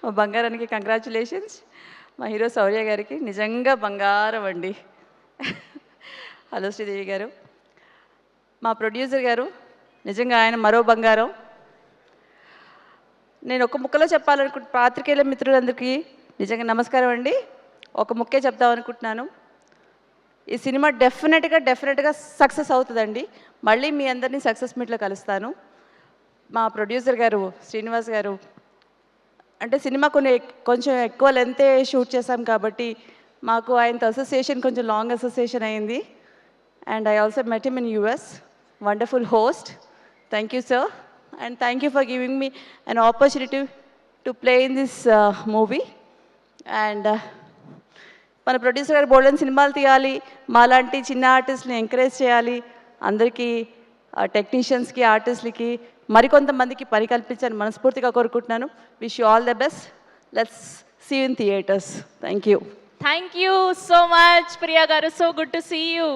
మా బంగారానికి కంగ్రాచులేషన్స్. మా హీరో శౌర్య గారికి నిజంగా బంగారం అండి. హలో శ్రీదేవి గారు. మా ప్రొడ్యూసర్ గారు నిజంగా ఆయన మరో బంగారం. నేను ఒక ముక్కలో చెప్పాలనుకుంటు పాత్రికేయుల మిత్రులందరికీ నిజంగా నమస్కారం అండి. ఒక ముక్కే చెప్దామనుకుంటున్నాను. ఈ సినిమా డెఫినెట్గా సక్సెస్ అవుతుందండి. మళ్ళీ మీ అందరినీ సక్సెస్ మీట్లో కలుస్తాను. మా ప్రొడ్యూసర్ గారు శ్రీనివాస్ గారు అంటే సినిమా కొంచెం ఎక్కువ లెంతే షూట్ చేశాం కాబట్టి మాకు ఆయనతో అసోసియేషన్ కొంచెం లాంగ్ అసోసియేషన్ అయింది. And I also met him in US. Wonderful host. Thank you sir. And thank you for giving me an opportunity to play in this movie. And మన producer గారు బోల్డెన్ సినిమాలు తీయాలి, మాలాంటి చిన్న ఆర్టిస్ట్ని ఎంకరేజ్ చేయాలి, అందరికీ టెక్నీషియన్స్కి ఆర్టిస్ట్లకి మరికొంతమందికి పని కల్పించాలని మనస్ఫూర్తిగా కోరుకుంటున్నాను. Wish you all the best. Let's see in theatres. Thank you. Thank you so much, Priya garu. So good to see you.